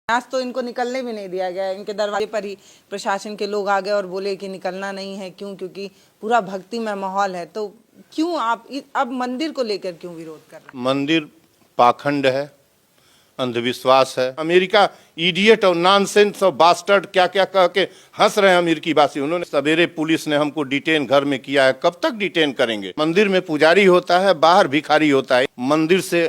आज तो इनको निकलने भी नहीं दिया गया। इनके दरवाजे पर ही प्रशासन के लोग आ गए और बोले कि निकलना नहीं है। क्योंकि पूरा भक्तिमय माहौल है। तो क्यों आप अब मंदिर को लेकर क्यों विरोध कर रहे हैं? मंदिर पाखंड है, अंधविश्वास है। अमेरिका इडियट और नॉनसेंस और बास्टर्ड क्या क्या कह के हंस रहे हैं अमेरिकी वासी। उन्होंने सवेरे पुलिस ने हमको डिटेन घर में किया है, कब तक डिटेन करेंगे? मंदिर में पुजारी होता है, बाहर भिखारी होता है। मंदिर से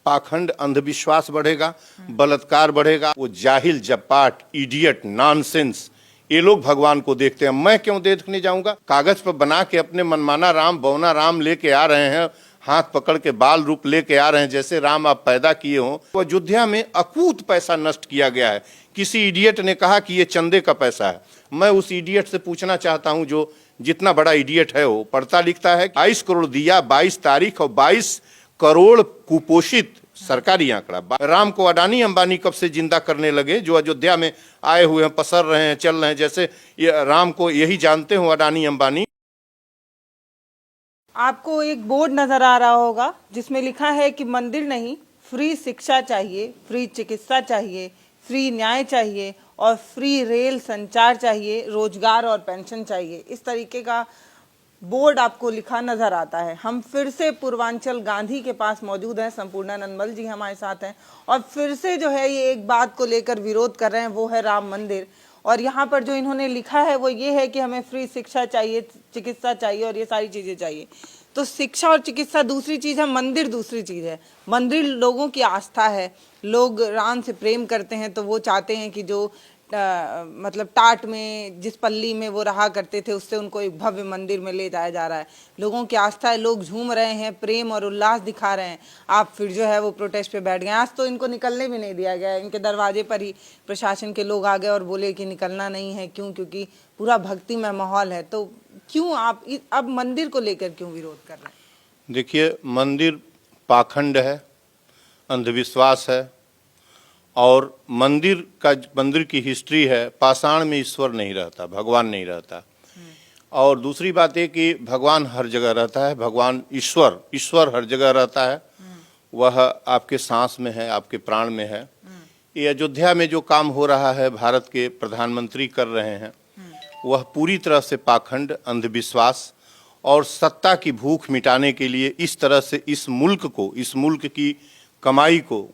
पाखंड अंधविश्वास बढ़ेगा, बलात्कार बढ़ेगा। वो जाहिल जपाट इडियट नॉनसेंस ये लोग भगवान को देखते हैं, मैं क्यों देखने जाऊंगा? कागज पर बना के अपने मनमाना राम बौना राम लेके आ रहे हैं, हाथ पकड़ के बाल रूप लेके आ रहे हैं जैसे राम आप पैदा किए हो। वो अयोध्या में अकूत पैसा नष्ट किया गया है। किसी इडियट ने कहा कि ये चंदे का पैसा है। मैं उस इडियट से पूछना चाहता हूं, जो जितना बड़ा इडियट है वो पढ़ता लिखता है। 22 करोड़ दिया 22 तारीख और 22 करोड़ कुपोषित, सरकारी आंकड़ा। राम को अडानी अंबानी कब से जिंदा करने लगे? जो अयोध्या में आए हुए हैं, पसर रहे हैं, चल रहे हैं, जैसे ये राम को यही जानते हो अडानी अंबानी। आपको एक बोर्ड नजर आ रहा होगा जिसमें लिखा है कि मंदिर नहीं, फ्री शिक्षा चाहिए, फ्री चिकित्सा चाहिए, फ्री न्याय चाहिए और फ्री रेल संचार चाहिए, रोजगार और पेंशन चाहिए। इस तरीके का बोर्ड आपको लिखा नजर आता है। हम फिर से पूर्वांचल गांधी के पास मौजूद हैं। संपूर्णा नंदमल जी हमारे साथ हैं और फिर से जो है ये एक बात को लेकर विरोध कर रहे हैं, वो है राम मंदिर। और यहाँ पर जो इन्होंने लिखा है वो ये है कि हमें फ्री शिक्षा चाहिए, चिकित्सा चाहिए और ये सारी चीजें चाहिए। तो शिक्षा और चिकित्सा दूसरी चीज है, मंदिर दूसरी चीज है। मंदिर लोगों की आस्था है। लोग राम से प्रेम करते हैं तो वो चाहते हैं कि जो मतलब टाट में जिस पल्ली में वो रहा करते थे उससे उनको एक भव्य मंदिर में ले जाया जा रहा है। लोगों की आस्था है, लोग झूम रहे हैं, प्रेम और उल्लास दिखा रहे हैं। आप फिर जो है वो प्रोटेस्ट पे बैठ गए। आज तो इनको निकलने भी नहीं दिया गया। इनके दरवाजे पर ही प्रशासन के लोग आ गए और बोले कि निकलना नहीं है। क्योंकि पूरा भक्तिमय माहौल है। तो क्यों आप अब मंदिर को लेकर क्यों विरोध कर रहे हैं? देखिए, मंदिर पाखंड है, अंधविश्वास है। और मंदिर की हिस्ट्री है, पाषाण में ईश्वर नहीं रहता, भगवान नहीं रहता। और दूसरी बात है कि भगवान हर जगह रहता है। भगवान ईश्वर हर जगह रहता है। वह आपके सांस में है, आपके प्राण में है। ये अयोध्या में जो काम हो रहा है, भारत के प्रधानमंत्री कर रहे हैं, वह पूरी तरह से पाखंड, अंधविश्वास और सत्ता की भूख मिटाने के लिए इस तरह से इस मुल्क की कमाई को,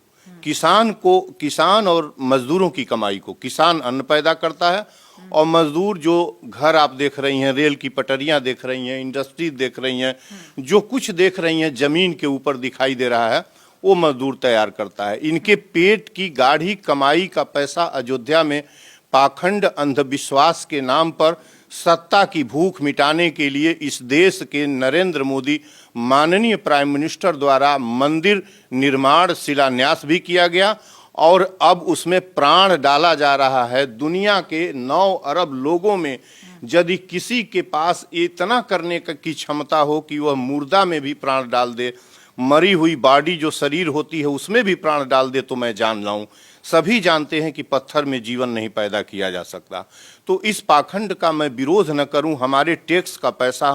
किसान और मजदूरों की कमाई को, किसान अन्न पैदा करता है और मजदूर जो घर आप देख रही हैं, रेल की पटरियां देख रही हैं, इंडस्ट्री देख रही हैं, जो कुछ देख रही हैं जमीन के ऊपर दिखाई दे रहा है, वो मजदूर तैयार करता है। इनके पेट की गाढ़ी कमाई का पैसा अयोध्या में पाखंड अंधविश्वास के नाम पर सत्ता की भूख मिटाने के लिए इस देश के नरेंद्र मोदी माननीय प्राइम मिनिस्टर द्वारा मंदिर निर्माण शिलान्यास भी किया गया और अब उसमें प्राण डाला जा रहा है। दुनिया के 9 अरब लोगों में यदि किसी के पास इतना करने की क्षमता हो कि वह मुर्दा में भी प्राण डाल दे, मरी हुई बॉडी जो शरीर होती है उसमें भी प्राण डाल दे, तो मैं जान लाऊं। सभी जानते हैं कि पत्थर में जीवन नहीं पैदा किया जा सकता। तो इस पाखंड का मैं विरोध न करूं। हमारे टैक्स का पैसा,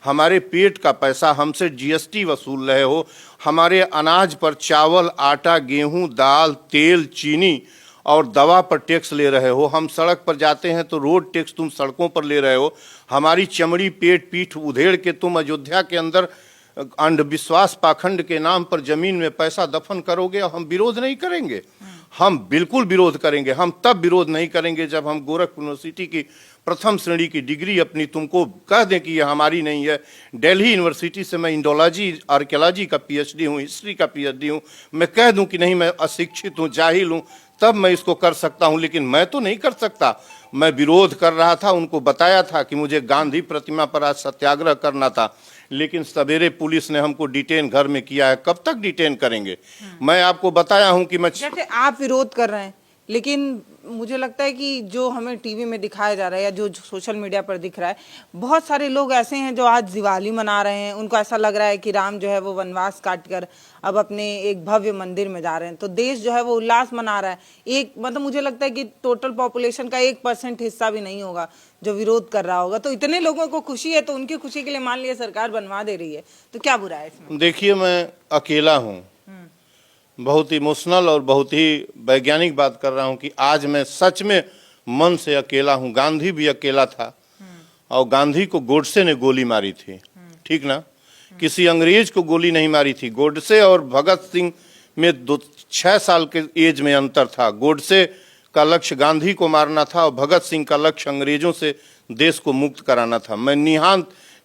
हमारे पेट का पैसा, हमसे जीएसटी वसूल रहे हो, हमारे अनाज पर चावल, आटा, गेहूं, दाल, तेल, चीनी और दवा पर टैक्स ले रहे हो। हम सड़क पर जाते हैं तो रोड टैक्स तुम सड़कों पर ले रहे हो। हमारी चमड़ी, पेट, पीठ उधेड़ के तुम अयोध्या के अंदर अंधविश्वास पाखंड के नाम पर जमीन में पैसा दफन करोगे। हम विरोध नहीं करेंगे, हम बिल्कुल विरोध करेंगे। हम तब विरोध नहीं करेंगे जब हम गोरखपुर यूनिवर्सिटी की प्रथम श्रेणी की डिग्री अपनी तुमको कह दें कि यह हमारी नहीं है। दिल्ली यूनिवर्सिटी से मैं इंडोलॉजी, आर्कियोलॉजी का पीएचडी हूँ, हिस्ट्री का पीएचडी हूँ। मैं कह दूं कि नहीं, मैं अशिक्षित हूँ, जाहिल हूँ, तब मैं इसको कर सकता हूँ। लेकिन मैं तो नहीं कर सकता। मैं विरोध कर रहा था, उनको बताया था कि मुझे गांधी प्रतिमा पर आज सत्याग्रह करना था, लेकिन सवेरे पुलिस ने हमको डिटेन घर में किया है, कब तक डिटेन करेंगे? मैं आपको बताया हूं कि मैं, जैसे आप विरोध कर रहे हैं, लेकिन मुझे लगता है कि जो हमें टीवी में दिखाया जा रहा है या जो सोशल मीडिया पर दिख रहा है, बहुत सारे लोग ऐसे हैं जो आज दिवाली मना रहे हैं। उनको ऐसा लग रहा है कि राम जो है वो वनवास काट कर अब अपने एक भव्य मंदिर में जा रहे हैं। तो देश जो है वो उल्लास मना रहा है। एक मतलब मुझे लगता है कि टोटल पॉपुलेशन का 1% हिस्सा भी नहीं होगा जो विरोध कर रहा होगा। तो इतने लोगों को खुशी है, तो उनकी खुशी के लिए मान लिया सरकार बनवा दे रही है, तो क्या बुरा है इसमें? देखिए, मैं अकेला हूँ, बहुत इमोशनल और बहुत ही वैज्ञानिक बात कर रहा हूं कि आज मैं सच में मन से अकेला हूं। गांधी भी अकेला था और गांधी को गोडसे ने गोली मारी थी, ठीक ना? किसी अंग्रेज को गोली नहीं मारी थी। गोडसे और भगत सिंह में 6 साल के एज में अंतर था। गोडसे का लक्ष्य गांधी को मारना था और भगत सिंह का लक्ष्य अंग्रेजों से देश को मुक्त कराना था। मैं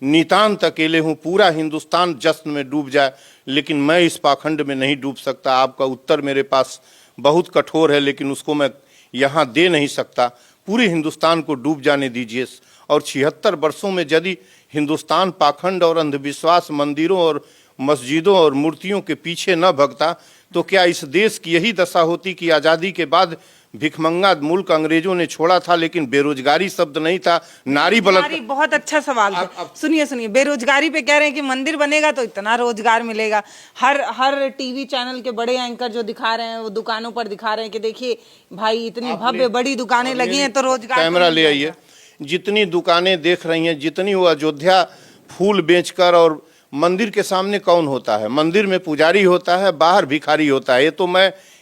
नितांत अकेले हूं। पूरा हिंदुस्तान जश्न में डूब जाए लेकिन मैं इस पाखंड में नहीं डूब सकता। आपका उत्तर मेरे पास बहुत कठोर है लेकिन उसको मैं यहाँ दे नहीं सकता। पूरे हिंदुस्तान को डूब जाने दीजिए। और 76 वर्षों में यदि हिंदुस्तान पाखंड और अंधविश्वास, मंदिरों और मस्जिदों और मूर्तियों के पीछे न भगता तो क्या इस देश की यही दशा होती कि आज़ादी के बाद भिखमंगा मुल्क अंग्रेजों ने छोड़ा था लेकिन बेरोजगारी शब्द नहीं था, नारी बलात्कार। बहुत अच्छा सवाल है। सुनिए, बेरोजगारी पे कह रहे हैं कि मंदिर बनेगा तो इतना रोजगार मिलेगा। हर टीवी चैनल के बड़े एंकर जो दिखा रहे हैं वो दुकानों पर दिखा रहे हैं कि देखिए भाई इतनी भव्य बड़ी दुकानें लगी हैं तो रोजगार। कैमरा ले आइए। जितनी दुकानें देख रही हैं, जितनी वो अयोध्या फूल बेचकर, और मंदिर के सामने कौन होता है? मंदिर में पुजारी होता है, बाहर भिखारी होता है।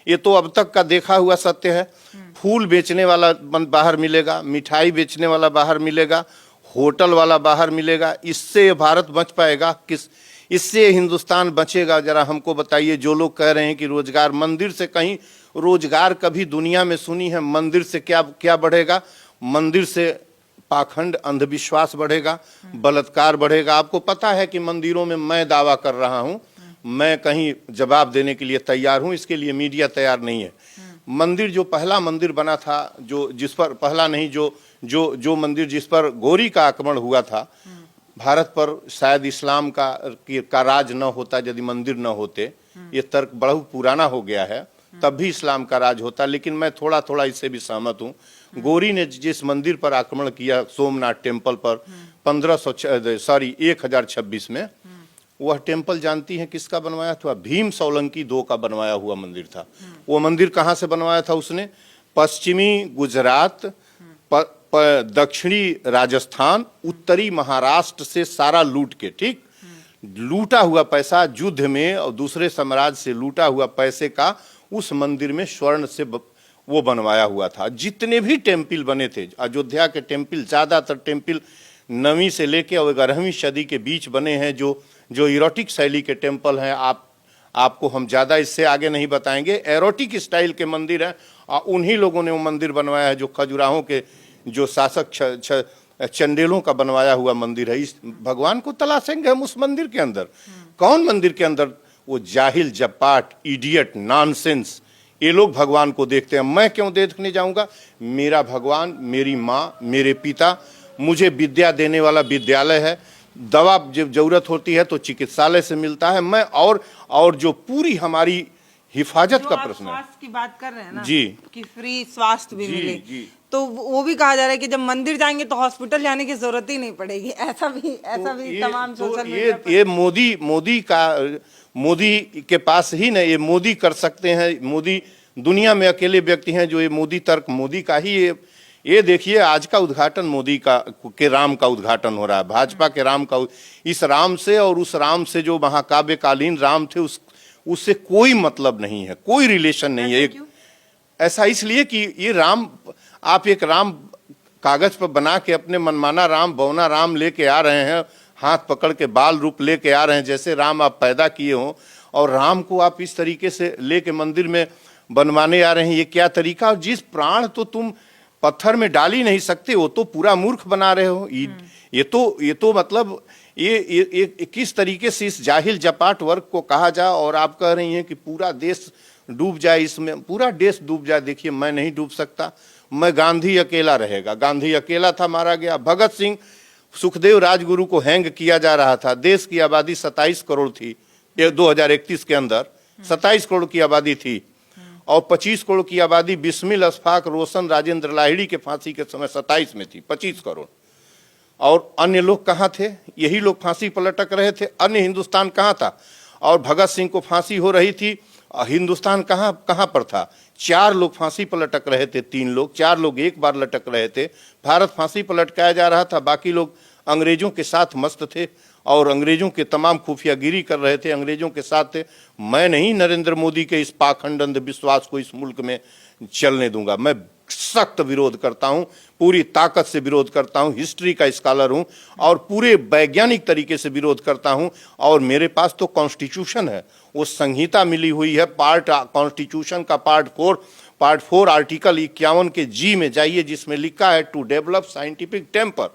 ये तो अब तक का देखा हुआ सत्य है। फूल बेचने वाला बाहर मिलेगा, मिठाई बेचने वाला बाहर मिलेगा, होटल वाला बाहर मिलेगा। इससे भारत बच पाएगा? इससे हिंदुस्तान बचेगा? जरा हमको बताइए। जो लोग कह रहे हैं कि रोजगार, मंदिर से कहीं रोजगार कभी दुनिया में सुनी है? मंदिर से क्या बढ़ेगा? मंदिर से पाखंड, अंधविश्वास बढ़ेगा, बलात्कार बढ़ेगा। आपको पता है कि मंदिरों में मैं दावा कर रहा हूं, मैं कहीं जवाब देने के लिए तैयार हूं, इसके लिए मीडिया तैयार नहीं है। मंदिर जो पहला मंदिर बना था, जो जिस पर पहला नहीं जो मंदिर जिस पर गौरी का आक्रमण हुआ था, भारत पर शायद इस्लाम का राज न होता यदि मंदिर न होते। ये तर्क बड़ा पुराना हो गया है, तब भी इस्लाम का राज होता। लेकिन मैं थोड़ा थोड़ा इससे भी सहमत हूँ। गौरी ने जिस मंदिर पर आक्रमण किया, सोमनाथ टेम्पल पर 1026 में, वह टेम्पल जानती हैं किसका बनवाया था? भीम सोलंकी II का बनवाया हुआ मंदिर था। वो मंदिर कहाँ से बनवाया था उसने? पश्चिमी गुजरात, दक्षिणी राजस्थान, उत्तरी महाराष्ट्र से सारा लूट के, ठीक, लूटा हुआ पैसा युद्ध में और दूसरे साम्राज्य से लूटा हुआ पैसे का उस मंदिर में स्वर्ण से वो बनवाया हुआ था। जितने भी टेम्पल बने थे अयोध्या के टेम्पल, ज्यादातर टेम्पल 9वीं से लेके और 11वीं सदी के बीच बने हैं। जो इरोटिक शैली के टेम्पल हैं, आपको हम ज़्यादा इससे आगे नहीं बताएंगे। एरोटिक स्टाइल के मंदिर हैं और उन्हीं लोगों ने वो मंदिर बनवाया है जो खजुराहों के जो शासक चंडेलों का बनवाया हुआ मंदिर है। इस भगवान को तलाशेंगे हम उस मंदिर के अंदर। कौन मंदिर के अंदर? वो जाहिल, जपाट, इडियट, नॉनसेंस, ये लोग भगवान को देखते हैं। मैं क्यों देखने जाऊंगा? मेरा भगवान, मेरी माँ, मेरे पिता, मुझे विद्या देने वाला विद्यालय है। दवा जब जरूरत होती है तो चिकित्सालय से मिलता है। मैं और जो पूरी हमारी हिफाजत का प्रश्न है, स्वास्थ्य की बात कर रहे हैं ना जी, कि फ्री स्वास्थ्य भी मिले, जी। तो वो भी कहा जा रहा है कि जब मंदिर जाएंगे तो हॉस्पिटल जाने की जरूरत ही नहीं पड़ेगी। ऐसा भी तमाम सोशल मीडिया पर। ये मोदी के पास ही नहीं, ये मोदी कर सकते हैं। मोदी दुनिया में अकेले व्यक्ति हैं जो ये मोदी तर्क, मोदी का ही ये देखिए आज का उद्घाटन मोदी के राम का उद्घाटन हो रहा है, भाजपा के राम का। इस राम से और उस राम से जो महाकाव्यकालीन राम थे उससे कोई मतलब नहीं है, कोई रिलेशन नहीं है। ऐसा इसलिए कि ये राम, आप एक राम कागज पर बना के अपने मनमाना राम, बौना राम लेके आ रहे हैं, हाथ पकड़ के बाल रूप लेके आ रहे हैं जैसे राम आप पैदा किए हों, और राम को आप इस तरीके से लेके मंदिर में बनवाने आ रहे हैं। ये क्या तरीका? और जिस प्राण तो तुम पत्थर में डाल ही नहीं सकते, वो तो पूरा मूर्ख बना रहे हो। ये तो मतलब ये किस तरीके से इस जाहिल जपाट वर्ग को कहा जाए। और आप कह रही हैं कि पूरा देश डूब जाए, इसमें पूरा देश डूब जाए। देखिए मैं नहीं डूब सकता, मैं गांधी अकेला रहेगा। गांधी अकेला था, मारा गया। भगत सिंह, सुखदेव राजगुरु को हैंग किया जा रहा था। देश की आबादी 27 करोड़ थी 2031 के अंदर, 27 करोड़ की आबादी थी, और 25 करोड़ की आबादी बिस्मिल, अशफाक, रोशन, राजेंद्र लाहिड़ी के फांसी के समय 27 में थी, 25 करोड़। और अन्य लोग कहाँ थे? यही लोग फांसी पर लटक रहे थे। अन्य हिंदुस्तान कहाँ था? और भगत सिंह को फांसी हो रही थी, हिंदुस्तान कहाँ पर था? 4 लोग फांसी पर लटक रहे थे, 3 लोग, 4 लोग एक बार लटक रहे थे। भारत फांसी पर लटकाया जा रहा था, बाकी लोग अंग्रेजों के साथ मस्त थे और अंग्रेजों के तमाम खुफियागिरी कर रहे थे, अंग्रेजों के साथ थे। मैं नहीं नरेंद्र मोदी के इस पाखंड अंधविश्वास को इस मुल्क में चलने दूंगा। मैं सख्त विरोध करता हूं, पूरी ताकत से विरोध करता हूं, हिस्ट्री का स्कॉलर हूं और पूरे वैज्ञानिक तरीके से विरोध करता हूं। और मेरे पास तो कॉन्स्टिट्यूशन है, वो संहिता मिली हुई है, कॉन्स्टिट्यूशन का पार्ट 4 आर्टिकल 51 के जी में जाइए, जिसमें लिखा है टू डेवलप साइंटिफिक टेम्पर।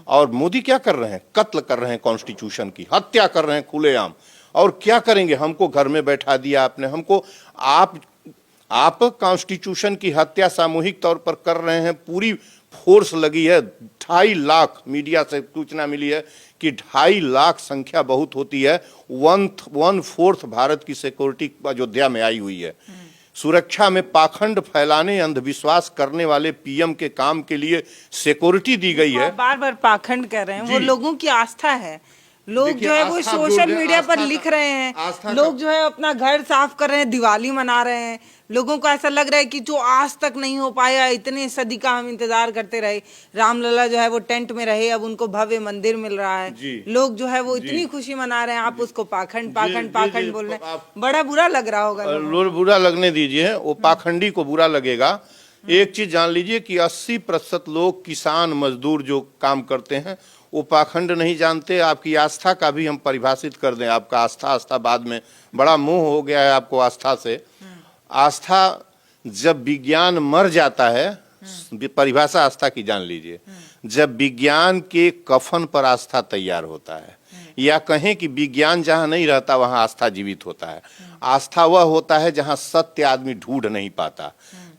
और मोदी क्या कर रहे हैं? कत्ल कर रहे हैं, कॉन्स्टिट्यूशन की हत्या कर रहे हैं खुलेआम। और क्या करेंगे? हमको घर में बैठा दिया आपने, हमको आप कॉन्स्टिट्यूशन की हत्या सामूहिक तौर पर कर रहे हैं, पूरी फोर्स लगी है। 2.5 लाख, मीडिया से सूचना मिली है कि 2.5 लाख संख्या बहुत होती है। 1/4 भारत की सिक्योरिटी अयोध्या में आई हुई है। सुरक्षा में पाखंड फैलाने, अंधविश्वास करने वाले पीएम के काम के लिए सिक्योरिटी दी गई है। बार बार पाखंड कर रहे हैं, वो लोगों की आस्था है। लोग देखिए, जो है वो आस्था सोशल मीडिया पर लिख रहे हैं, लोग जो है अपना घर साफ कर रहे हैं, दिवाली मना रहे हैं। लोगों को ऐसा लग रहा है कि जो आज तक नहीं हो पाया, इतने सदी का हम इंतजार करते रहे, रामलला जो है वो टेंट में रहे, अब उनको भव्य मंदिर मिल रहा है। लोग जो है वो इतनी खुशी मना रहे हैं, आप उसको पाखंड पाखंड पाखंड बोल रहे हैं। बड़ा बुरा लग रहा होगा। बुरा लगने दीजिए, वो पाखंडी को बुरा लगेगा। एक चीज जान लीजिए कि 80% लोग किसान मजदूर जो काम करते हैं वो पाखंड नहीं जानते। आपकी आस्था का भी हम परिभाषित कर दें, आपका आस्था बाद में बड़ा मोह हो गया है आपको आस्था से। आस्था जब विज्ञान मर जाता है, परिभाषा आस्था की जान लीजिए, जब विज्ञान के कफन पर आस्था तैयार होता है, या कहें कि विज्ञान जहां नहीं रहता वहां आस्था जीवित होता है। आस्था वह होता है जहां सत्य आदमी ढूंढ नहीं पाता।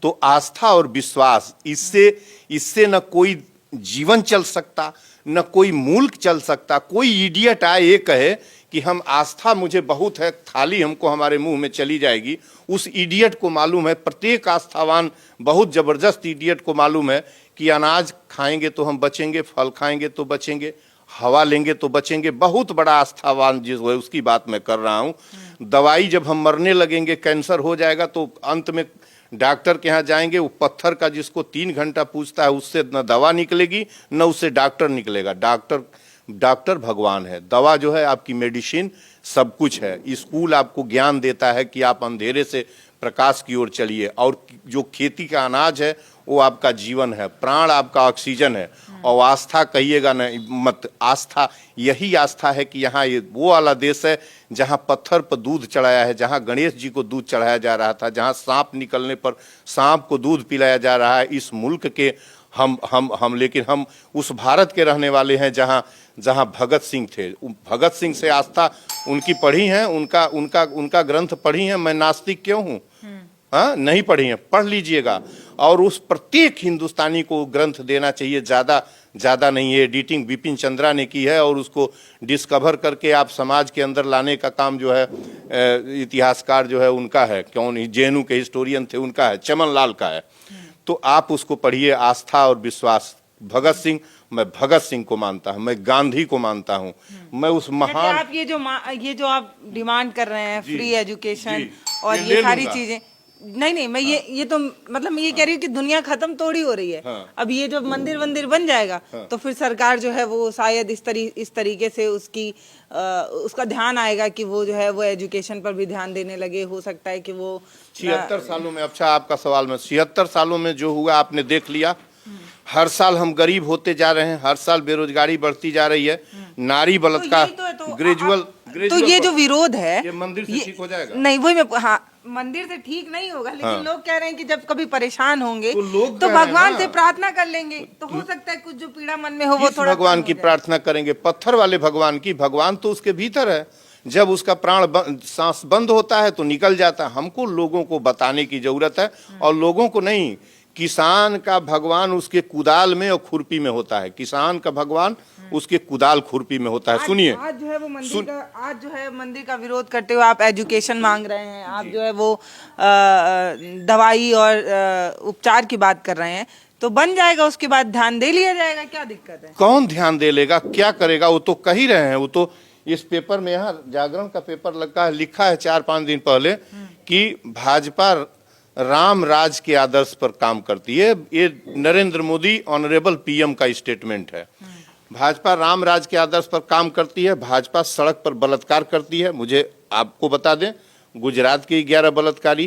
तो आस्था और विश्वास, इससे न कोई जीवन चल सकता, न कोई मुल्क चल सकता। कोई इडियट आए ये कहे कि हम आस्था मुझे बहुत है, थाली हमको हमारे मुंह में चली जाएगी, उस इडियट को मालूम है, प्रत्येक आस्थावान बहुत जबरदस्त इडियट को मालूम है कि अनाज खाएंगे तो हम बचेंगे, फल खाएंगे तो बचेंगे, हवा लेंगे तो बचेंगे। बहुत बड़ा आस्थावान जो है उसकी बात मैं कर रहा हूं। दवाई जब हम मरने लगेंगे, कैंसर हो जाएगा तो अंत में डॉक्टर के यहाँ जाएंगे, वो पत्थर का जिसको 3 घंटा पूछता है उससे न दवा निकलेगी न उससे डॉक्टर निकलेगा। डॉक्टर भगवान है, दवा जो है आपकी मेडिसिन सब कुछ है। स्कूल आपको ज्ञान देता है कि आप अंधेरे से प्रकाश की ओर चलिए, और जो खेती का अनाज है वो आपका जीवन है, प्राण आपका ऑक्सीजन है। और आस्था कहिएगा न मत, आस्था यही आस्था है कि यहाँ ये वो वाला देश है जहाँ पत्थर पर दूध चढ़ाया है, जहाँ गणेश जी को दूध चढ़ाया जा रहा था, जहाँ सांप निकलने पर सांप को दूध पिलाया जा रहा है। इस मुल्क के लेकिन हम उस भारत के रहने वाले हैं जहाँ भगत सिंह थे। भगत सिंह से आस्था उनकी पढ़ी है, उनका ग्रंथ पढ़ी है। मैं नास्तिक क्यों हूँ? हाँ, नहीं पढ़ी है, पढ़ लीजिएगा। और उस प्रत्येक हिंदुस्तानी को ग्रंथ देना चाहिए, ज़्यादा नहीं है। एडिटिंग विपिन चंद्रा ने की है और उसको डिस्कवर करके आप समाज के अंदर लाने का काम जो है इतिहासकार जो है उनका है, क्यों नहीं, जेएनयू के हिस्टोरियन थे उनका है, चमन लाल का है। तो आप उसको पढ़िए, आस्था और विश्वास। भगत सिंह, मैं भगत सिंह को मानता हूँ, मैं गांधी को मानता हूँ, मैं उस महान। आप ये जो आप डिमांड कर रहे हैं, फ्री एजुकेशन और ये सारी चीजें, नहीं मैं ये तो मतलब मैं ये कह रही हूँ कि दुनिया खत्म थोड़ी हो रही है। अब ये जब मंदिर बन जाएगा तो फिर सरकार जो है वो शायद इस तरीके से उसका ध्यान आएगा कि वो जो है वो एजुकेशन पर भी ध्यान देने लगे। हो सकता है कि वो 76 सालों में, अच्छा आपका सवाल में, 76 सालों में जो हुआ आपने देख लिया। हर साल हम गरीब होते जा रहे हैं, हर साल बेरोजगारी बढ़ती जा रही है, नारी बलात्कार ग्रेजुअल। तो ये जो विरोध है, ये मंदिर से ठीक हो जाएगा? नहीं, वही मैं, हाँ, मंदिर से ठीक नहीं होगा, लेकिन लोग कह रहे हैं कि जब कभी परेशान होंगे तो भगवान से प्रार्थना कर लेंगे, तो हो सकता है कुछ जो पीड़ा मन में हो वो थोड़ा भगवान की प्रार्थना करेंगे। पत्थर वाले भगवान की, भगवान तो उसके भीतर है। जब उसका प्राण सांस बंद होता है तो निकल जाता है। हमको लोगों को बताने की जरूरत है, और लोगों को नहीं। किसान का भगवान उसके कुदाल में और खुरपी में होता है। किसान का भगवान उसके कुदाल खुरपी में होता है। सुनिए, आज जो है वो मंदिर का विरोध करते हुए आप एजुकेशन मांग रहे हैं, आप जो है वो दवाई और उपचार की बात कर रहे हैं, तो बन जाएगा, उसके बाद ध्यान दे लिया जाएगा, क्या दिक्कत है? कौन ध्यान दे लेगा, क्या करेगा? वो तो कह ही रहे हैं। वो तो इस पेपर में, यहाँ जागरण का पेपर लगा है, लिखा है 4-5 दिन पहले कि भाजपा राम राज के आदर्श पर काम करती है। ये नरेंद्र मोदी ऑनरेबल पीएम का स्टेटमेंट है। भाजपा राम राज के आदर्श पर काम करती है, भाजपा सड़क पर बलात्कार करती है। मुझे आपको बता दें, गुजरात के 11 बलात्कारी,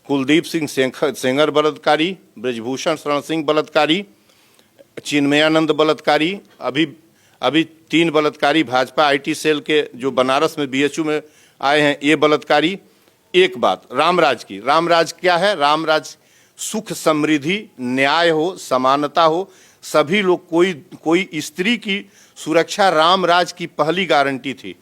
कुलदीप सिंह सेंगर बलात्कारी, ब्रजभूषण शरण सिंह बलात्कारी, चिन्मयानंद बलात्कारी, अभी 3 बलात्कारी भाजपा आईटी सेल के जो बनारस में बीएचयू में आए हैं, ये बलात्कारी। एक बात रामराज की, रामराज क्या है? रामराज सुख समृद्धि, न्याय हो, समानता हो, सभी लोग, कोई स्त्री की सुरक्षा रामराज की पहली गारंटी थी।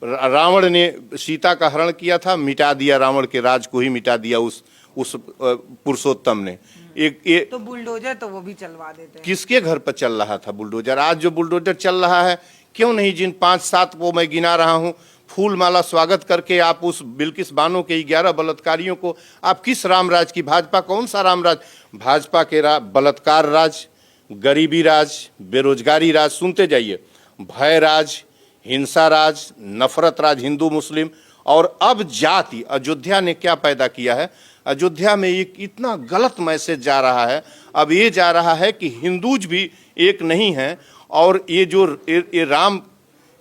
रावण ने सीता का हरण किया था, मिटा दिया, रावण के राज को ही मिटा दिया उस पुरुषोत्तम ने। एक तो बुलडोजर तो वो भी चलवा देते हैं। किसके घर पर चल रहा था बुलडोजर? आज जो बुलडोजर चल रहा है, क्यों नहीं जिन 5-7 वो मैं गिना रहा हूं, फूल माला स्वागत करके आप उस बिल्किस बानो के 11 बलात्कारियों को आप किस रामराज की, भाजपा कौन सा रामराज? भाजपा के बलात्कार राज, गरीबी राज, बेरोजगारी राज, सुनते जाइए, भय राज, हिंसा राज, नफरत राज, हिंदू मुस्लिम, और अब जाति। अयोध्या ने क्या पैदा किया है? अयोध्या में एक इतना गलत मैसेज जा रहा है, अब ये जा रहा है कि हिंदूज भी एक नहीं है, और ये जो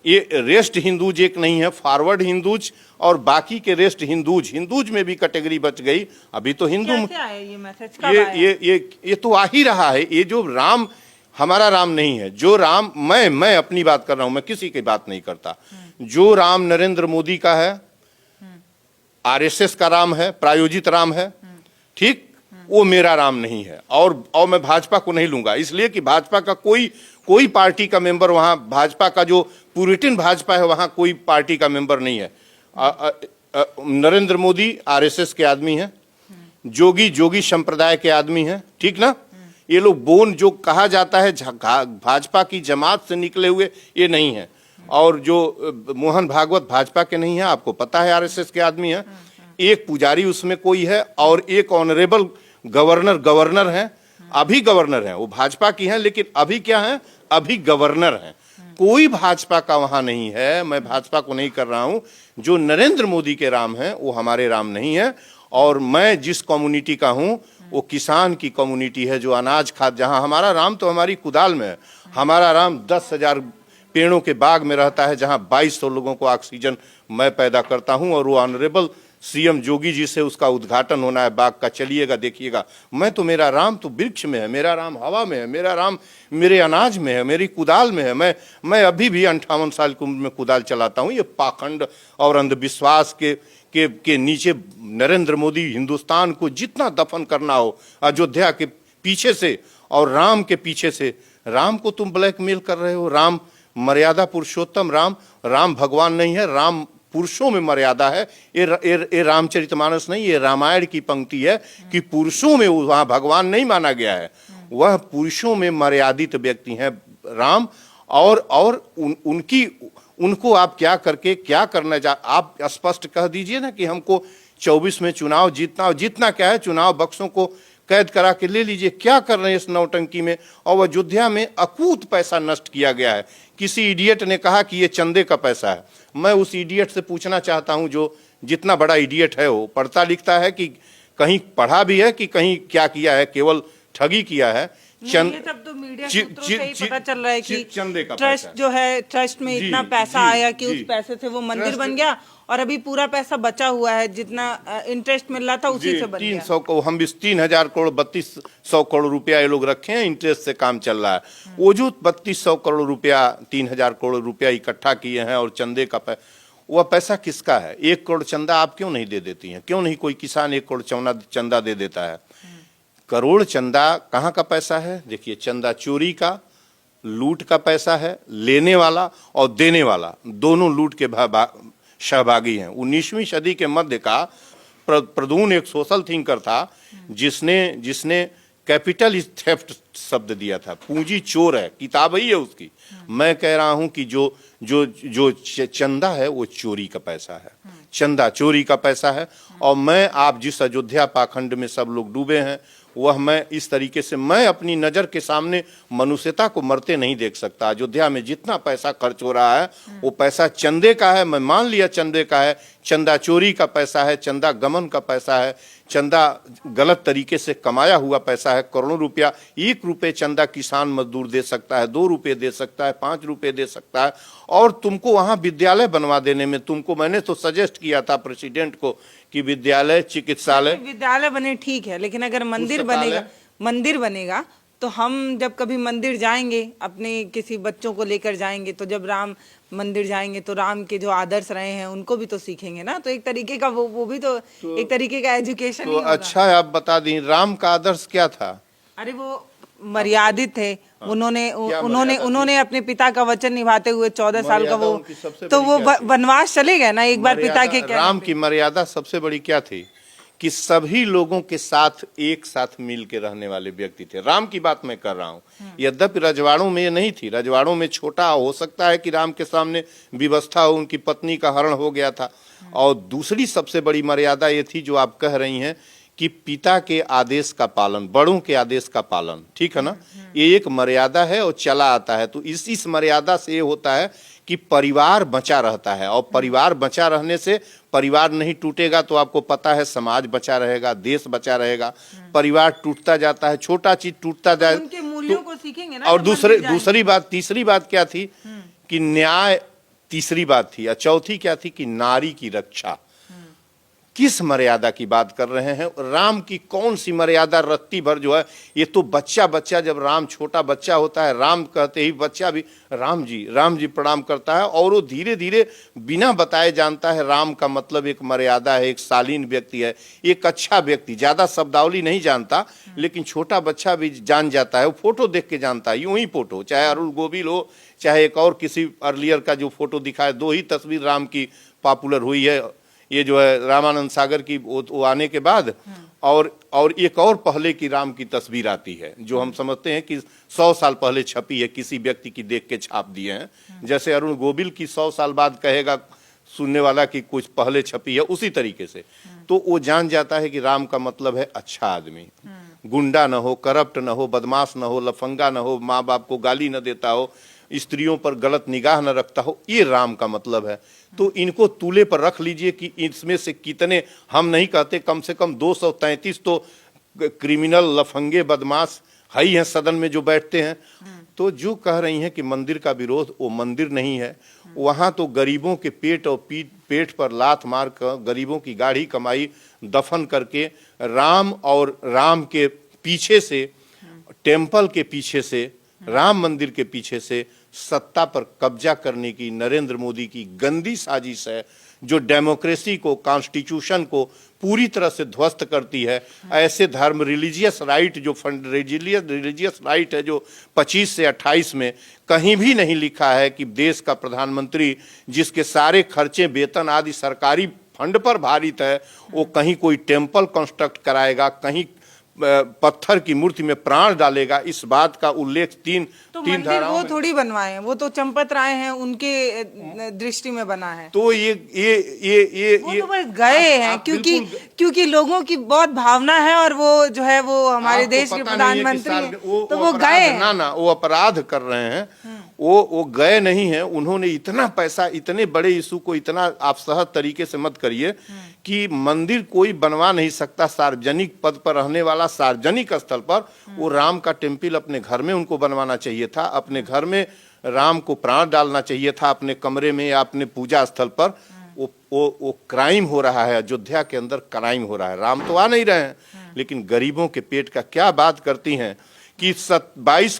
ये रेस्ट हिंदूज एक नहीं है, फॉरवर्ड हिंदूज और बाकी के रेस्ट हिंदूज में भी कैटेगरी बच गई। अभी तो हिंदू क्या है ये मैसेज कब आया? ये तो आ ही रहा है। ये जो राम हमारा राम नहीं है, जो राम, मैं अपनी बात कर रहा हूं, मैं किसी की बात नहीं करता। जो राम नरेंद्र मोदी का है, आरएसएस का राम है, प्रायोजित राम है, ठीक, वो मेरा राम नहीं है। और मैं भाजपा को नहीं लूंगा, इसलिए कि भाजपा का कोई पार्टी का मेंबर वहां, भाजपा का जो प्यूरिटन भाजपा है वहां कोई पार्टी का मेंबर नहीं है। नरेंद्र मोदी आरएसएस के आदमी है, जोगी संप्रदाय के आदमी है, ठीक ना। ये लोग बोन जो कहा जाता है भाजपा की जमात से निकले हुए, ये नहीं है। और जो मोहन भागवत भाजपा के नहीं है, आपको पता है, आरएसएस के आदमी है। एक पुजारी उसमें कोई है, और एक ऑनरेबल गवर्नर है, अभी गवर्नर है, वो भाजपा की है, लेकिन अभी क्या है, अभी गवर्नर है। कोई भाजपा का वहां नहीं है। मैं भाजपा को नहीं कर रहा हूं। जो नरेंद्र मोदी के राम है वो हमारे राम नहीं है। और मैं जिस कम्युनिटी का हूं वो किसान की कम्युनिटी है, जो अनाज खाद, जहां हमारा राम तो हमारी कुदाल में है। हमारा राम 10,000 पेड़ों के बाग में रहता है, जहां 2200 लोगों को ऑक्सीजन मैं पैदा करता हूं, और वो ऑनरेबल सीएम जोगी जी से उसका उद्घाटन होना है बाग का, चलिएगा देखिएगा। मैं तो, मेरा राम तो वृक्ष में है, मेरा राम हवा में है, मेरा राम मेरे अनाज में है, मेरी कुदाल में है। मैं अभी भी 58 साल की उम्र में कुदाल चलाता हूं। ये पाखंड और अंधविश्वास के नीचे नरेंद्र मोदी हिंदुस्तान को जितना दफन करना हो, अयोध्या के पीछे से और राम के पीछे से, राम को तुम ब्लैकमेल कर रहे हो। राम मर्यादा पुरुषोत्तम राम भगवान नहीं है, राम पुरुषों में मर्यादा है। ये रामचरितमानस नहीं, ये रामायण की पंक्ति है कि पुरुषों में वहां भगवान नहीं माना गया है, वह पुरुषों में मर्यादित व्यक्ति हैं राम। और उनको आप क्या करके क्या करना आप स्पष्ट कह दीजिए ना कि हमको 24 में चुनाव जीतना क्या है, चुनाव बक्सों को कैद करा के ले लीजिए। क्या कर रहे हैं इस नौटंकी में? और अयोध्या में अकूत पैसा नष्ट किया गया है। किसी इडियट ने कहा कि ये चंदे का पैसा है। मैं उस इडियट से पूछना चाहता हूं, जो जितना बड़ा इडियट है, वो पढ़ता लिखता है कि कहीं पढ़ा भी है कि कहीं क्या किया है, केवल ठगी किया है। ये सब तो मीडिया सूत्रों से ही पता चल रहा है कि चंदे का ट्रस्ट जो है, ट्रस्ट में इतना पैसा आया कि उस पैसे से वो मंदिर बन गया, और अभी पूरा पैसा बचा हुआ है, जितना इंटरेस्ट मिल रहा था उसी से बन गया। 300 को हम 3,000 करोड़ 3200 करोड़ रुपया ये लोग रखे हैं, इंटरेस्ट से काम चल रहा है। वो जो 3200 करोड़ रुपया 3,000 करोड़ रुपया इकट्ठा किए हैं, और चंदे का वह पैसा किसका है? 1 करोड़ चंदा आप क्यों नहीं दे देती हैं? क्यों नहीं कोई किसान 1 करोड़ चंदा दे देता है? करोड़ चंदा कहाँ का पैसा है? देखिए, चंदा चोरी का, लूट का पैसा है। लेने वाला और देने वाला दोनों लूट के सहभागी हैं। 19वीं सदी के मध्य का प्रदून एक सोशल थिंकर था, जिसने कैपिटल इज थेफ्ट शब्द दिया था। पूंजी चोर है, किताब ही है उसकी। मैं कह रहा हूं कि जो चंदा है वो चोरी का पैसा है, चंदा चोरी का पैसा है। और मैं आप जिस अयोध्या पाखंड में सब लोग डूबे हैं वह मैं इस तरीके से मैं अपनी नज़र के सामने मनुष्यता को मरते नहीं देख सकता। अयोध्या में जितना पैसा खर्च हो रहा है वो पैसा चंदे का है, मैं मान लिया चंदे का है, चंदा चोरी का पैसा है, चंदा गमन का पैसा है, चंदा गलत तरीके से कमाया हुआ पैसा है। करोड़ों रुपया, 1 रुपये चंदा किसान मजदूर दे सकता है, 2 रुपये दे सकता है, 5 रुपये दे सकता है। और तुमको वहाँ विद्यालय बनवा देने में तुमको मैंने तो सजेस्ट किया था प्रेसिडेंट को कि विद्यालय, चिकित्सालय, विद्यालय बने ठीक है, लेकिन अगर मंदिर बनेगा तो हम जब कभी मंदिर जाएंगे अपने किसी बच्चों को लेकर जाएंगे, तो जब राम मंदिर जाएंगे तो राम के जो आदर्श रहे हैं उनको भी तो सीखेंगे ना। तो एक तरीके का वो भी तो एक तरीके का एजुकेशन तो ही होगा। अच्छा है, आप बता दी राम का आदर्श क्या था? अरे वो मर्यादित थे, उन्होंने अपने पिता का वचन निभाते हुए 14 साल का वो, तो वो वनवास चले गए ना एक बार पिता के। राम की मर्यादा सबसे बड़ी क्या थी कि सभी लोगों के साथ एक साथ मिल के रहने वाले व्यक्ति थे। राम की बात मैं कर रहा हूँ। यद्यपि रजवाड़ों में ये नहीं थी, रजवाड़ों में छोटा हो सकता है कि राम के सामने व्यवस्था हो, उनकी पत्नी का हरण हो गया था। और दूसरी सबसे बड़ी मर्यादा ये थी जो आप कह रही हैं कि पिता के आदेश का पालन, बड़ों के आदेश का पालन, ठीक है ना, ये एक मर्यादा है और चला आता है। तो इस मर्यादा से ये होता है कि परिवार बचा रहता है, और परिवार बचा रहने से परिवार नहीं टूटेगा तो आपको पता है समाज बचा रहेगा, देश बचा रहेगा। परिवार टूटता जाता है, छोटा चीज टूटता जाए, उनके मूल्यों को सीखेंगे ना। और तीसरी बात क्या थी कि न्याय, तीसरी बात थी, और चौथी क्या थी कि नारी की रक्षा। किस मर्यादा की बात कर रहे हैं? राम की कौन सी मर्यादा रत्ती भर जो है, ये तो बच्चा जब राम छोटा बच्चा होता है, राम कहते ही बच्चा भी राम जी प्रणाम करता है, और वो धीरे धीरे बिना बताए जानता है राम का मतलब एक मर्यादा है, एक शालीन व्यक्ति है, एक अच्छा व्यक्ति। ज्यादा शब्दावली नहीं जानता, लेकिन छोटा बच्चा भी जान जाता है, वो फोटो देख के जानता है। यूं ही फोटो, चाहे अरुण गोविल हो, चाहे एक और किसी अर्लियर का जो फोटो दिखाए, 2 ही तस्वीर राम की पॉपुलर हुई है, ये जो है रामानंद सागर की वो आने के बाद, और एक और पहले की राम की तस्वीर आती है जो हम समझते हैं कि 100 साल पहले छपी है, किसी व्यक्ति की देख के छाप दिए हैं। जैसे अरुण गोविल की 100 साल बाद कहेगा सुनने वाला कि कुछ पहले छपी है, उसी तरीके से तो वो जान जाता है कि राम का मतलब है अच्छा आदमी, गुंडा न हो, करप्ट न हो, बदमाश न हो, लफंगा न हो, माँ बाप को गाली न देता हो, स्त्रियों पर गलत निगाह न रखता हो, ये राम का मतलब है। तो इनको तूले पर रख लीजिए कि इसमें से कितने, हम नहीं कहते, कम से कम 233 तो क्रिमिनल लफंगे बदमाश है ही हैं सदन में जो बैठते हैं। तो जो कह रही हैं कि मंदिर का विरोध, वो मंदिर नहीं है। वहाँ तो गरीबों के पेट और पेट पर लात मार कर गरीबों की गाढ़ी कमाई दफन करके राम और राम के पीछे से, टेम्पल के पीछे से, राम मंदिर के पीछे से सत्ता पर कब्जा करने की नरेंद्र मोदी की गंदी साजिश है, जो डेमोक्रेसी को, कॉन्स्टिट्यूशन को पूरी तरह से ध्वस्त करती है। ऐसे धर्म, रिलीजियस राइट जो रिलीजियस राइट है जो 25 से 28 में कहीं भी नहीं लिखा है कि देश का प्रधानमंत्री जिसके सारे खर्चे वेतन आदि सरकारी फंड पर भारित है, वो कहीं कोई टेम्पल कंस्ट्रक्ट कराएगा, कहीं पत्थर की मूर्ति में प्राण डालेगा, इस बात का उल्लेख तीन धाराओं वो थोड़ी बनवाए हैं, वो तो चंपत राय हैं, उनके दृष्टि में बना है। तो ये वो तो बस गए हैं क्योंकि लोगों की बहुत भावना है, और वो जो है वो हमारे देश के प्रधानमंत्री हैं, तो वो गए ना वो अपराध कर रहे हैं। वो गए नहीं हैं, उन्होंने इतना पैसा, इतने बड़े इशू को इतना आप सहज तरीके से मत करिए कि मंदिर कोई बनवा नहीं सकता सार्वजनिक पद पर रहने वाला, सार्वजनिक स्थल पर। वो राम का टेम्पल अपने घर में उनको बनवाना चाहिए था, अपने घर में राम को प्राण डालना चाहिए था, अपने कमरे में या अपने पूजा स्थल पर। वो क्राइम हो रहा है, अयोध्या के अंदर क्राइम हो रहा है। राम तो आ नहीं रहे हैं, लेकिन गरीबों के पेट का क्या बात करती हैं कि 22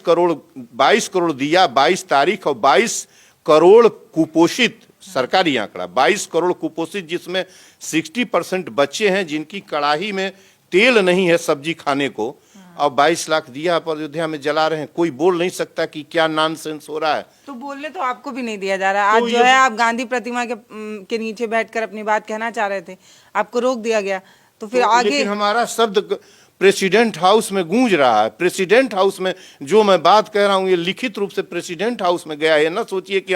करोड़ दिया 22 तारीख, और 22 करोड़ कुपोषित, सरकारी आंकड़ा 22 करोड़ कुपोषित, जिसमें 60% बच्चे हैं जिनकी कड़ाही में तेल नहीं है सब्जी खाने को, और 22 लाख दिया आप अयोध्या में जला रहे हैं। कोई बोल नहीं सकता कि क्या नॉनसेंस हो रहा है। तो बोलने तो आपको भी नहीं दिया जा रहा है। आज जो है आप गांधी प्रतिमा के नीचे बैठकर अपनी बात कहना चाह रहे थे, आपको रोक दिया गया, तो फिर आगे लेकिन हमारा शब्द प्रेसिडेंट हाउस में गूंज रहा है। प्रेसिडेंट हाउस में जो मैं बात कह रहा हूं ये लिखित रूप से प्रेसिडेंट हाउस में गया है। ना सोचिए कि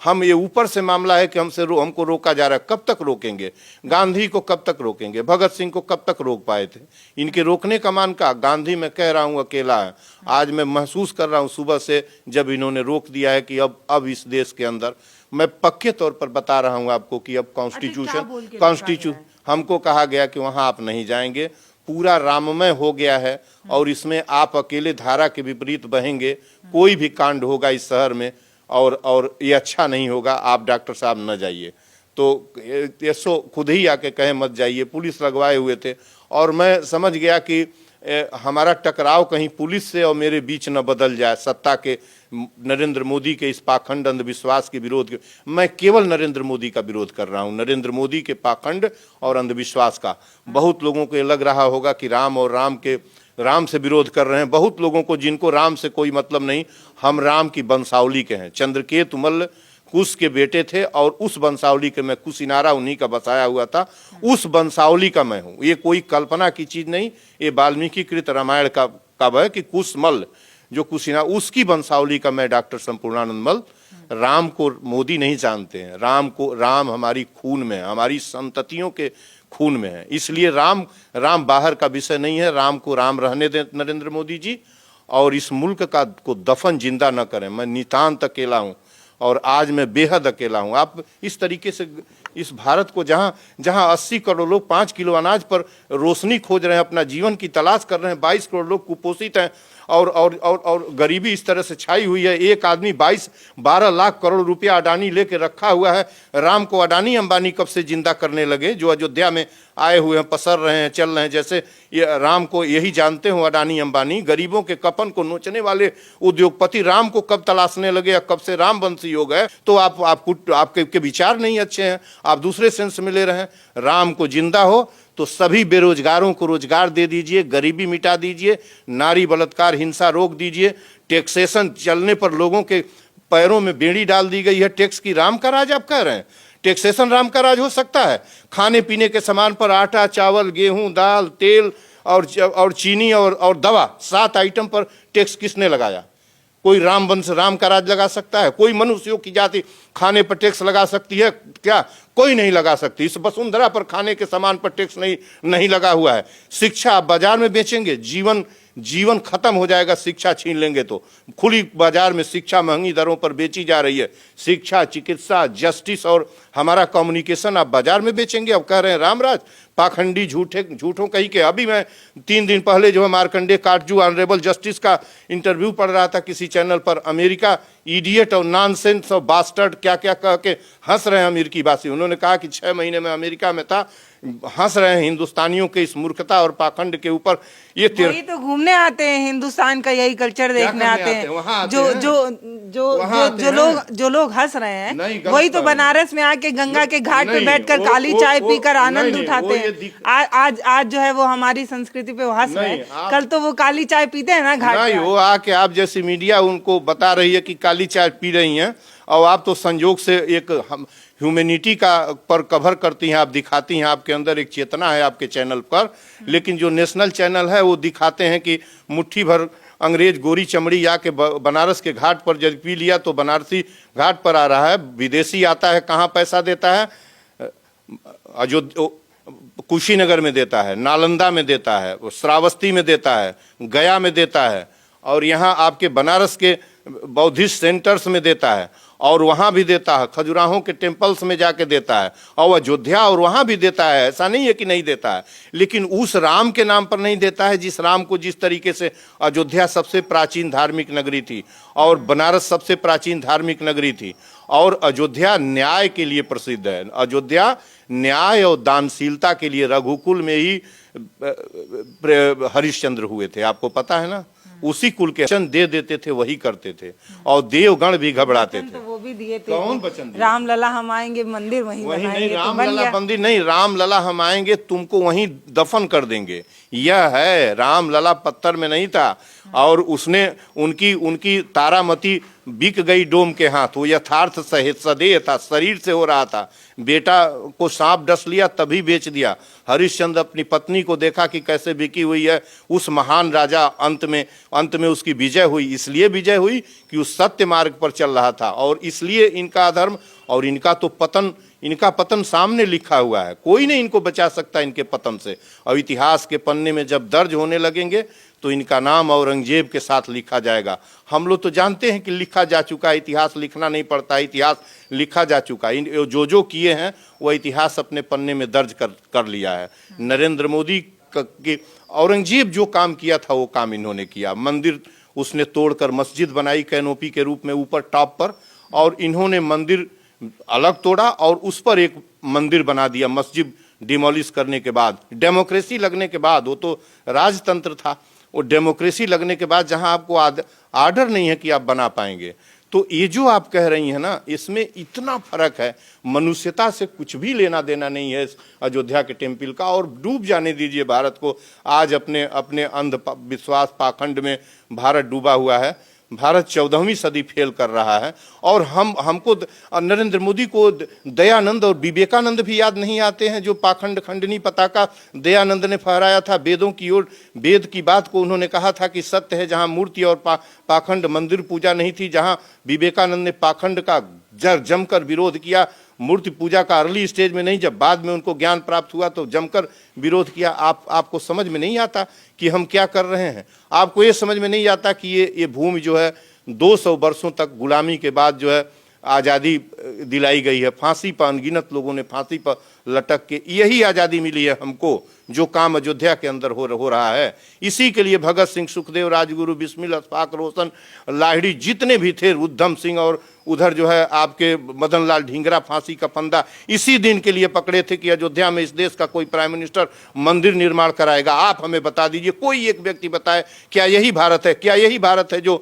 हम ये ऊपर से मामला है कि हमको रोका जा रहा है। कब तक रोकेंगे? गांधी को कब तक रोकेंगे? भगत सिंह को कब तक रोक पाए थे? इनके रोकने का मान का गांधी मैं कह रहा हूं अकेला है। आज मैं महसूस कर रहा हूं सुबह से जब इन्होंने रोक दिया है कि अब इस देश के अंदर, मैं पक्के तौर पर बता रहा हूं आपको कि अब कॉन्स्टिट्यूशन हमको कहा गया कि वहां आप नहीं जाएंगे, पूरा राममय हो गया है और इसमें आप अकेले धारा के विपरीत बहेंगे, कोई भी कांड होगा इस शहर में और ये अच्छा नहीं होगा, आप डॉक्टर साहब न जाइए। तो ये सो खुद ही आके कहे मत जाइए। पुलिस लगवाए हुए थे और मैं समझ गया कि हमारा टकराव कहीं पुलिस से और मेरे बीच न बदल जाए, सत्ता के नरेंद्र मोदी के इस पाखंड अंधविश्वास के विरोध के। मैं केवल नरेंद्र मोदी का विरोध कर रहा हूं, नरेंद्र मोदी के पाखंड और अंधविश्वास का। बहुत लोगों को ये लग रहा होगा कि राम से विरोध कर रहे हैं। बहुत लोगों को जिनको राम से कोई मतलब नहीं, हम राम की वंशावली के हैं। चंद्रकेतु मल्ल कुश के बेटे थे और उस वंशावली के, मैं कुशीनारा उन्हीं का बसाया हुआ था, उस वंशावली का मैं हूं। ये कोई कल्पना की चीज नहीं, ये वाल्मीकि कृत रामायण का काव्य है कि कुश मल्ल जो कुशीनारा, उसकी वंशावली का मैं डॉक्टर संपूर्णानंद मल्ल। राम को मोदी नहीं जानते हैं, राम हमारी खून में है, हमारी संततियों के खून में है। इसलिए राम बाहर का विषय नहीं है। राम को राम रहने दें नरेंद्र मोदी जी, और इस मुल्क को दफन जिंदा न करें। मैं नितांत अकेला हूं और आज मैं बेहद अकेला हूं। आप इस तरीके से इस भारत को जहां 80 करोड़ लोग 5 किलो अनाज पर रोशनी खोज रहे हैं, अपना जीवन की तलाश कर रहे हैं, 22 करोड़ लोग कुपोषित हैं और गरीबी इस तरह से छाई हुई है। एक आदमी 12 लाख करोड़ रुपया अडानी लेके रखा हुआ है। राम को अडानी अंबानी कब से जिंदा करने लगे, जो अयोध्या में आए हुए हैं, पसर रहे हैं, चल रहे हैं, जैसे ये राम को यही जानते हो अडानी अंबानी। गरीबों के कफन को नोचने वाले उद्योगपति राम को कब तलाशने लगे या कब से रामवंशी हो गए? तो आपके विचार नहीं अच्छे हैं, आप दूसरे सेंस में ले रहे हैं। राम को जिंदा हो तो सभी बेरोजगारों को रोजगार दे दीजिए, गरीबी मिटा दीजिए, नारी बलात्कार हिंसा रोक दीजिए। टैक्सेशन चलने पर लोगों के पैरों में बेड़ी डाल दी गई है। टैक्स की राम का राज आप कह रहे हैं? टैक्सेशन राम का राज हो सकता है? खाने पीने के सामान पर आटा, चावल, गेहूं, दाल, तेल और चीनी और दवा, 7 आइटम पर टैक्स किसने लगाया? कोई रामवंश राम का राज लगा सकता है? कोई मनुष्यों की जाति खाने पर टैक्स लगा सकती है क्या? कोई नहीं लगा सकती। इस वसुंधरा पर खाने के सामान पर टैक्स नहीं लगा हुआ है। शिक्षा आप बाजार में बेचेंगे, जीवन खत्म हो जाएगा। शिक्षा छीन लेंगे तो खुली बाजार में शिक्षा महंगी दरों पर बेची जा रही है। शिक्षा, चिकित्सा, जस्टिस और हमारा कम्युनिकेशन आप बाजार में बेचेंगे। अब कह रहे हैं रामराज, पाखंडी झूठों कही के। अभी मैं 3 दिन पहले जो है मार्कंडे काटजू ऑनरेबल जस्टिस का इंटरव्यू पढ़ रहा था किसी चैनल पर। अमेरिका इडियट और नॉनसेंस और बास्टर्ड क्या क्या कह के हंस रहे हैं अमेरिकी वासी। उन्होंने कहा कि 6 महीने में अमेरिका में था, हंस रहे हैं हिंदुस्तानियों के इस मूर्खता और पाखंड के ऊपर। ये वही तो घूमने आते हैं, हिंदुस्तान का यही कल्चर देखने आते हैं। जो लोग हंस रहे हैं वही तो बनारस में आके गंगा के घाट पे बैठकर काली चाय पीकर आनंद उठाते हैं। आज जो है वो हमारी संस्कृति पे वो हंस रहे हैं, कल तो वो काली चाय पीते हैं ना घाट पे। वो आके आप जैसी मीडिया उनको बता रही है कि काली चाय पी रही हैं, और आप तो संयोग से एक ह्यूमैनिटी का पर कवर करती हैं, आप दिखाती हैं, आपके अंदर एक चेतना है आपके चैनल पर। लेकिन जो नेशनल चैनल है वो दिखाते हैं कि मुट्ठी भर अंग्रेज गोरी चमड़ी आके बनारस के घाट पर जब पी लिया तो बनारसी घाट पर आ रहा है। विदेशी आता है, कहाँ पैसा देता है? कुशीनगर में देता है, नालंदा में देता है, श्रावस्ती में देता है, गया में देता है, और यहाँ आपके बनारस के बौद्धिस्ट सेंटर्स में देता है, और वहाँ भी देता है, खजुराहों के टेम्पल्स में जाके देता है, और अयोध्या और वहाँ भी देता है। ऐसा नहीं है कि नहीं देता है, लेकिन उस राम के नाम पर नहीं देता है जिस राम को, जिस तरीके से अयोध्या सबसे प्राचीन धार्मिक नगरी थी और बनारस सबसे प्राचीन धार्मिक नगरी थी, और अयोध्या न्याय के लिए प्रसिद्ध है। अयोध्या न्याय और दानशीलता के लिए, रघुकुल में ही हरिश्चंद्र हुए थे, आपको पता है ना। उसी कुल के वचन दे देते थे, वही करते थे, और देवगण भी घबराते थे। तो वो भी दिए थे। कौन वचन दिए? रामलला हम आएंगे, मंदिर वहीं बनाएंगे। नहीं, रामलला मंदिर नहीं, रामलला हम आएंगे, तुमको वहीं दफन कर देंगे। यह है, रामलला पत्थर में नहीं था। और उसने उनकी तारामती बिक गई डोम के हाथ, वो यथार्थ सदेह था, शरीर से हो रहा था। बेटा को सांप डस लिया तभी बेच दिया। हरिश्चंद्र अपनी पत्नी को देखा कि कैसे बिकी हुई है, उस महान राजा अंत में उसकी विजय हुई। इसलिए विजय हुई कि उस सत्य मार्ग पर चल रहा था, और इसलिए इनका अधर्म और इनका तो पतन, इनका पतन सामने लिखा हुआ है, कोई नहीं इनको बचा सकता इनके पतन से। और इतिहास के पन्ने में जब दर्ज होने लगेंगे तो इनका नाम औरंगजेब के साथ लिखा जाएगा। हम लोग तो जानते हैं कि लिखा जा चुका है, इतिहास लिखना नहीं पड़ता, इतिहास लिखा जा चुका है। जो किए हैं वह इतिहास अपने पन्ने में दर्ज कर लिया है। नरेंद्र मोदी के औरंगजेब जो काम किया था वो काम इन्होंने किया। मंदिर उसने तोड़कर मस्जिद बनाई कैनोपी के रूप में ऊपर टॉप पर, और इन्होंने मंदिर अलग तोड़ा और उस पर एक मंदिर बना दिया मस्जिद डिमोलिश करने के बाद। डेमोक्रेसी लगने के बाद, वो तो राजतंत्र था, वो डेमोक्रेसी लगने के बाद जहां आपको आर्डर नहीं है कि आप बना पाएंगे। तो ये जो आप कह रही हैं ना, इसमें इतना फर्क है, मनुष्यता से कुछ भी लेना देना नहीं है इस अयोध्या के टेम्पल का। और डूब जाने दीजिए भारत को। आज अपने अंध विश्वास पाखंड में भारत डूबा हुआ है। भारत 14वीं सदी फेल कर रहा है, और हमको नरेंद्र मोदी को दयानंद और विवेकानंद भी याद नहीं आते हैं, जो पाखंड खंडनी पताका दयानंद ने फहराया था वेदों की ओर। वेद की बात को उन्होंने कहा था कि सत्य है जहां मूर्ति और पाखंड मंदिर पूजा नहीं थी, जहां विवेकानंद ने पाखंड का जमकर विरोध किया। मूर्ति पूजा का अर्ली स्टेज में नहीं, जब बाद में उनको ज्ञान प्राप्त हुआ तो जमकर विरोध किया। आपको समझ में नहीं आता कि हम क्या कर रहे हैं? आपको ये समझ में नहीं आता कि ये भूमि जो है 200 वर्षों तक गुलामी के बाद जो है आज़ादी दिलाई गई है। फांसी पर अनगिनत लोगों ने फांसी पर लटक के यही आज़ादी मिली है हमको, जो काम अयोध्या के अंदर हो रहा है। इसी के लिए भगत सिंह, सुखदेव, राजगुरु, बिस्मिल, अशफाक, रोशन लाहिड़ी जितने भी थे, उधम सिंह, और उधर जो है आपके मदन लाल ढींगरा फांसी का फंदा इसी दिन के लिए पकड़े थे कि अयोध्या में इस देश का कोई प्राइम मिनिस्टर मंदिर निर्माण कराएगा। आप हमें बता दीजिए, कोई एक व्यक्ति बताए, क्या यही भारत है? क्या यही भारत है जो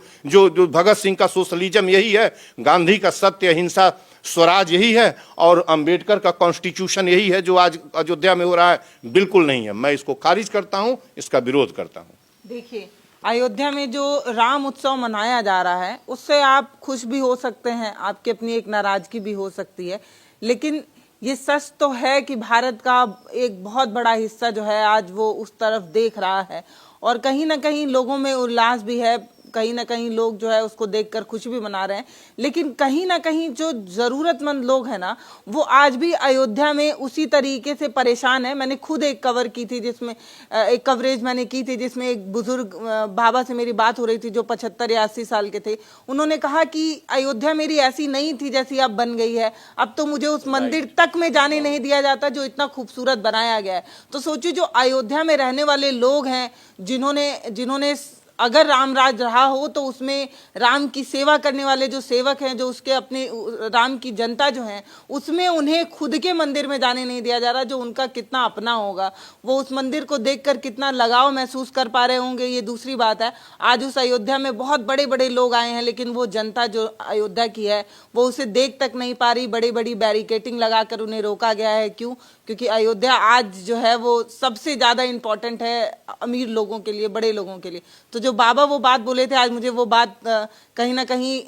भगत सिंह का सोशलिज्म यही है? गांधी का सत्य, अहिंसा, स्वराज यही है? और अंबेडकर का कॉन्स्टिट्यूशन यही है जो आज अयोध्या में हो रहा है? बिल्कुल नहीं है। मैं इसको खारिज करता हूं, इसका विरोध करता हूं। देखिए, अयोध्या में जो राम उत्सव मनाया जा रहा है उससे आप खुश भी हो सकते हैं, आपकी अपनी एक नाराजगी भी हो सकती है, लेकिन ये सच तो है कि भारत का एक बहुत बड़ा हिस्सा जो है आज वो उस तरफ देख रहा है, और कहीं ना कहीं लोगों में उल्लास भी है, कहीं ना कहीं लोग जो है उसको देखकर खुशी भी मना रहे हैं। लेकिन कहीं ना कहीं जो जरूरतमंद लोग हैं ना, वो आज भी अयोध्या में उसी तरीके से परेशान है। मैंने खुद एक कवर की थी, जिसमें एक कवरेज मैंने की थी, जिसमें एक बुजुर्ग बाबा से मेरी बात हो रही थी जो 75 या 80 साल के थे। उन्होंने कहा कि अयोध्या मेरी ऐसी नहीं थी जैसी अब बन गई है, अब तो मुझे उस मंदिर तक में जाने नहीं दिया जाता जो इतना खूबसूरत बनाया गया है। तो सोचिए, जो अयोध्या में रहने वाले लोग हैं, जिन्होंने अगर राम राज रहा हो तो उसमें राम की सेवा करने वाले जो सेवक हैं, जो उसके अपने राम की जनता जो है, उसमें उन्हें खुद के मंदिर में जाने नहीं दिया जा रहा, जो उनका कितना अपना होगा, वो उस मंदिर को देखकर कितना लगाव महसूस कर पा रहे होंगे, ये दूसरी बात है। आज उस अयोध्या में बहुत बड़े बड़े लोग आए हैं, लेकिन वो जनता जो अयोध्या की है वो उसे देख तक नहीं पा रही। बड़ी बड़ी बैरिकेटिंग लगाकर उन्हें रोका गया है। क्यों? क्योंकि अयोध्या आज जो है वो सबसे ज्यादा इंपॉर्टेंट है अमीर लोगों के लिए, बड़े लोगों के लिए। तो जो बाबा वो बात बोले थे, आज मुझे वो बात कहीं ना कहीं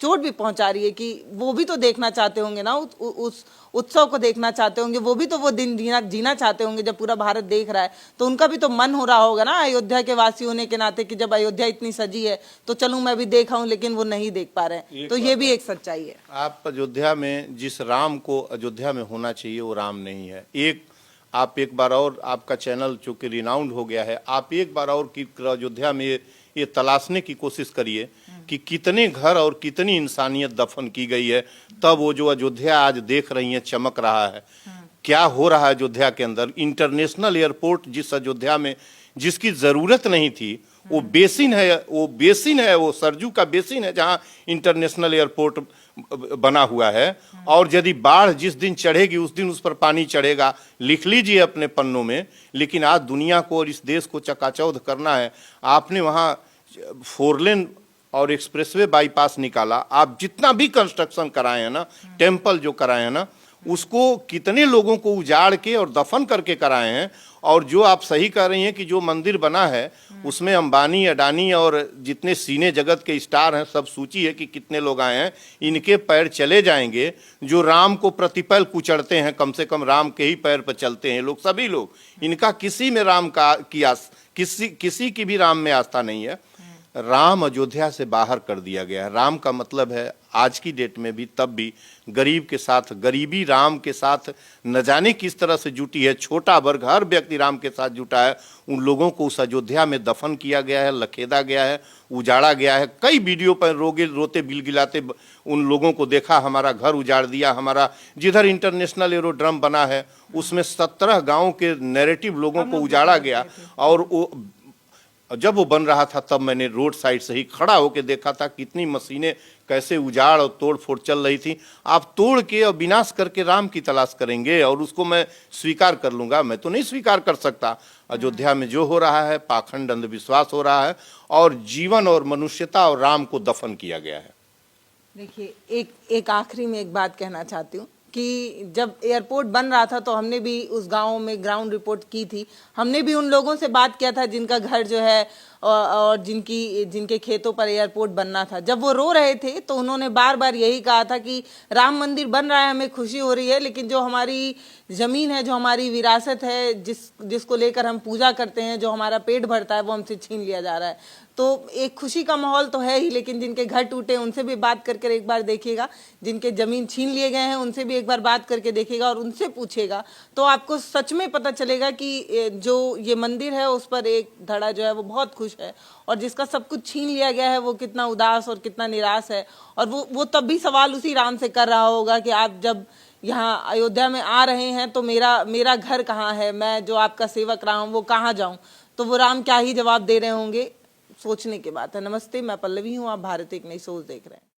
चोट भी पहुंचा रही है कि वो भी तो देखना चाहते होंगे ना, उस उत्सव को देखना चाहते होंगे, वो भी तो वो दिन जीना चाहते होंगे जब पूरा भारत देख रहा है। तो उनका भी तो मन हो रहा होगा ना अयोध्या के वासी होने के नाते कि जब अयोध्या इतनी सजी है तो चलूं मैं भी देख आऊं, लेकिन वो नहीं देख पा रहे हैं। तो ये भी एक सच्चाई है। आप अयोध्या में जिस राम को अयोध्या में होना चाहिए वो राम नहीं है। आप एक बार और, आपका चैनल चूंकि रिनाउंड हो गया है, आप एक बार और अयोध्या में ये तलाशने की कोशिश करिए कि कितने घर और कितनी इंसानियत दफन की गई है, तब वो जो अयोध्या आज देख रही है चमक रहा है। क्या हो रहा है अयोध्या के अंदर? इंटरनेशनल एयरपोर्ट जिस अयोध्या में जिसकी जरूरत नहीं थी, वो बेसिन है, वो सरजू का बेसिन है जहां इंटरनेशनल एयरपोर्ट बना हुआ है। और यदि बाढ़ जिस दिन चढ़ेगी उस दिन उस पर पानी चढ़ेगा, लिख लीजिए अपने पन्नों में। लेकिन आज दुनिया को और इस देश को चकाचौंध करना है। आपने वहां 4 लेन और एक्सप्रेसवे बाईपास निकाला, आप जितना भी कंस्ट्रक्शन कराए हैं ना, टेम्पल जो कराए हैं ना, उसको कितने लोगों को उजाड़ के और दफन करके कराए हैं। और जो आप सही कह रही हैं कि जो मंदिर बना है उसमें अंबानी, अडानी और जितने सीने जगत के स्टार हैं सब सूची है कि कितने लोग आए हैं। इनके पैर चले जाएंगे। जो राम को प्रतिपल कुचलते हैं, कम से कम राम के ही पैर पर चलते हैं लोग, सभी लोग। इनका किसी में राम का किसी की भी राम में आस्था नहीं है। राम अयोध्या से बाहर कर दिया गया है। राम का मतलब है आज की डेट में भी, तब भी गरीब के साथ, गरीबी राम के साथ न जाने किस तरह से जुटी है। छोटा वर्ग, हर व्यक्ति राम के साथ जुटा है। उन लोगों को उस अयोध्या में दफन किया गया है, लखेदा गया है, उजाड़ा गया है। कई वीडियो पर रोते बिलगिलाते उन लोगों को देखा, हमारा घर उजाड़ दिया, हमारा जिधर इंटरनेशनल एरोड्रम बना है उसमें 17 गाँव के नैरेटिव लोगों को उजाड़ा गया। और वो जब वो बन रहा था तब मैंने रोड साइड से ही खड़ा होकर देखा था कितनी मशीनें कैसे उजाड़ और तोड़ फोड़ चल रही थी। आप तोड़ के और विनाश करके राम की तलाश करेंगे और उसको मैं स्वीकार कर लूंगा? मैं तो नहीं स्वीकार कर सकता। अयोध्या में जो हो रहा है पाखंड, अंधविश्वास हो रहा है और जीवन और मनुष्यता और राम को दफन किया गया है। देखिए, एक आखिरी में एक बात कहना चाहती हूँ कि जब एयरपोर्ट बन रहा था तो हमने भी उस गांव में ग्राउंड रिपोर्ट की थी। हमने भी उन लोगों से बात किया था जिनका घर जो है और जिनके खेतों पर एयरपोर्ट बनना था। जब वो रो रहे थे तो उन्होंने बार बार यही कहा था कि राम मंदिर बन रहा है, हमें खुशी हो रही है, लेकिन जो हमारी ज़मीन है, जो हमारी विरासत है, जिसको लेकर हम पूजा करते हैं, जो हमारा पेट भरता है, वो हमसे छीन लिया जा रहा है। तो एक खुशी का माहौल तो है ही, लेकिन जिनके घर टूटे उनसे भी बात करके एक बार देखिएगा, जिनके ज़मीन छीन लिए गए हैं उनसे भी एक बार बात करके देखिएगा और उनसे पूछेगा तो आपको सच में पता चलेगा कि जो ये मंदिर है उस पर एक धड़ा जो है वो बहुत खुश है, और जिसका सब कुछ छीन लिया गया है वो कितना उदास और कितना निराश है। और वो तब भी सवाल उसी राम से कर रहा होगा कि आप जब यहाँ अयोध्या में आ रहे हैं तो मेरा घर कहाँ है, मैं जो आपका सेवक रहा हूँ वो कहाँ जाऊँ? तो वो राम क्या ही जवाब दे रहे होंगे, सोचने की बात है। नमस्ते, मैं पल्लवी हूँ, आप भारत एक नई सोच देख रहे हैं।